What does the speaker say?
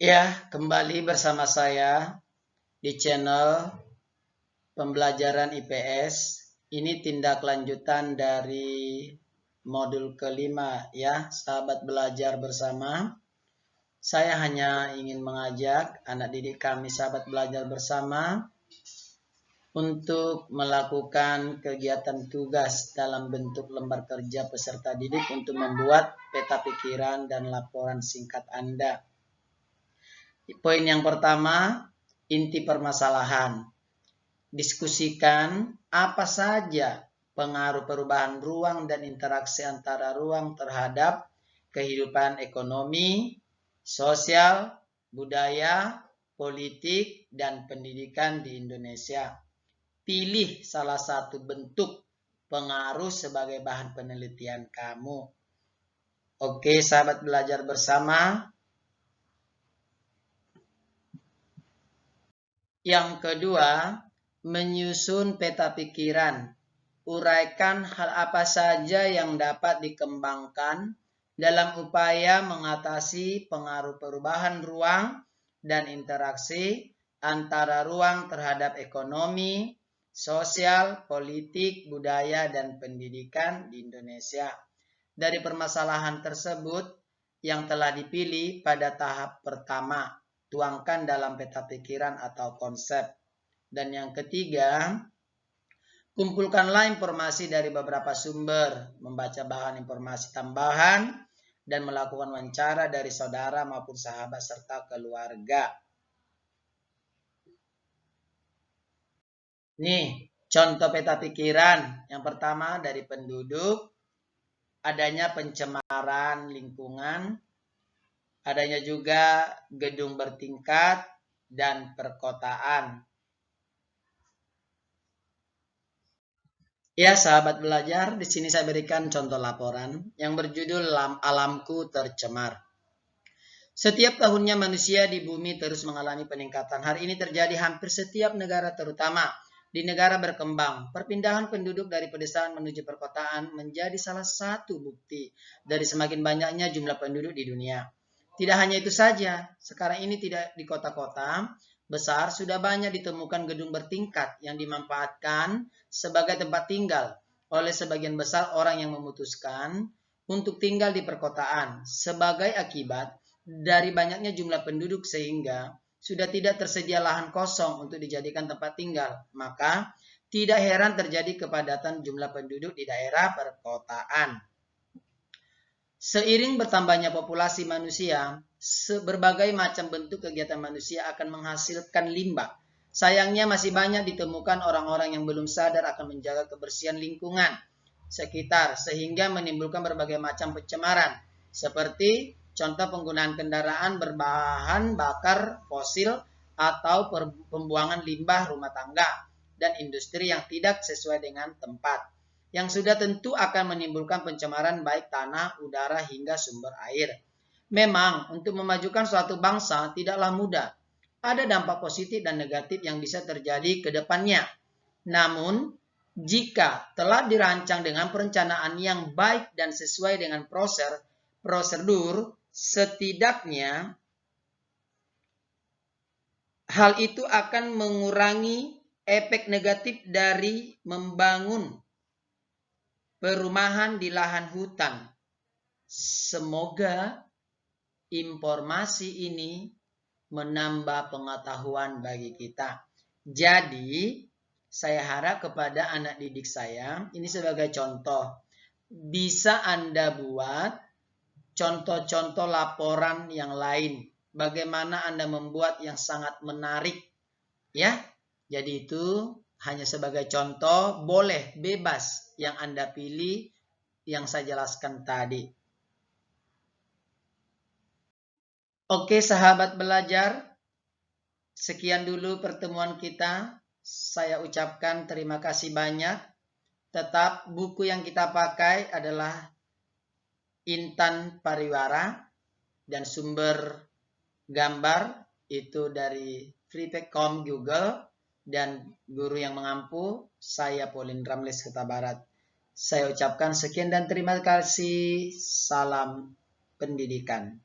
Ya, kembali bersama saya di channel pembelajaran IPS. Ini tindak lanjutan dari modul kelima ya, sahabat belajar bersama. Saya hanya ingin mengajak anak didik kami sahabat belajar bersama untuk melakukan kegiatan tugas dalam bentuk lembar kerja peserta didik untuk membuat peta pikiran dan laporan singkat Anda. Poin yang pertama, inti permasalahan. Diskusikan apa saja pengaruh perubahan ruang dan interaksi antara ruang terhadap kehidupan ekonomi, sosial, budaya, politik, dan pendidikan di Indonesia. Pilih salah satu bentuk pengaruh sebagai bahan penelitian kamu. Oke, sahabat belajar bersama. Yang kedua, menyusun peta pikiran. Uraikan hal apa saja yang dapat dikembangkan dalam upaya mengatasi pengaruh perubahan ruang dan interaksi antara ruang terhadap ekonomi, sosial, politik, budaya, dan pendidikan di Indonesia. Dari permasalahan tersebut yang telah dipilih pada tahap pertama, tuangkan dalam peta pikiran atau konsep. Dan yang ketiga, kumpulkanlah informasi dari beberapa sumber, membaca bahan informasi tambahan, dan melakukan wawancara dari saudara maupun sahabat serta keluarga. Nih, contoh peta pikiran. Yang pertama dari penduduk, adanya pencemaran lingkungan, adanya juga gedung bertingkat, dan perkotaan. Ya, sahabat belajar, di sini saya berikan contoh laporan yang berjudul Alamku Tercemar. Setiap tahunnya manusia di bumi terus mengalami peningkatan. Hari ini terjadi hampir setiap negara, terutama di negara berkembang. Perpindahan penduduk dari pedesaan menuju perkotaan menjadi salah satu bukti dari semakin banyaknya jumlah penduduk di dunia. Tidak hanya itu saja, sekarang ini tidak di kota-kota besar sudah banyak ditemukan gedung bertingkat yang dimanfaatkan sebagai tempat tinggal oleh sebagian besar orang yang memutuskan untuk tinggal di perkotaan. Sebagai akibat dari banyaknya jumlah penduduk sehingga sudah tidak tersedia lahan kosong untuk dijadikan tempat tinggal, maka tidak heran terjadi kepadatan jumlah penduduk di daerah perkotaan. Seiring bertambahnya populasi manusia, berbagai macam bentuk kegiatan manusia akan menghasilkan limbah. Sayangnya masih banyak ditemukan orang-orang yang belum sadar akan menjaga kebersihan lingkungan sekitar, sehingga menimbulkan berbagai macam pencemaran, seperti contoh penggunaan kendaraan berbahan bakar fosil atau pembuangan limbah rumah tangga dan industri yang tidak sesuai dengan tempat, yang sudah tentu akan menimbulkan pencemaran baik tanah, udara, hingga sumber air. Memang untuk memajukan suatu bangsa tidaklah mudah. Ada dampak positif dan negatif yang bisa terjadi ke depannya. Namun, jika telah dirancang dengan perencanaan yang baik dan sesuai dengan prosedur, setidaknya hal itu akan mengurangi efek negatif dari membangun perumahan di lahan hutan. Semoga informasi ini menambah pengetahuan bagi kita. Jadi, saya harap kepada anak didik saya, ini sebagai contoh, bisa Anda buat contoh-contoh laporan yang lain. Bagaimana Anda membuat yang sangat menarik. Ya, jadi itu hanya sebagai contoh, boleh bebas yang Anda pilih yang saya jelaskan tadi. Oke, sahabat belajar, sekian dulu pertemuan kita. Saya ucapkan terima kasih banyak. Tetap buku yang kita pakai adalah Intan Pariwara dan sumber gambar itu dari Freepik.com Google dan guru yang mengampu saya Pauline Ramles Kota Barat. Saya ucapkan sekian dan terima kasih. Salam pendidikan.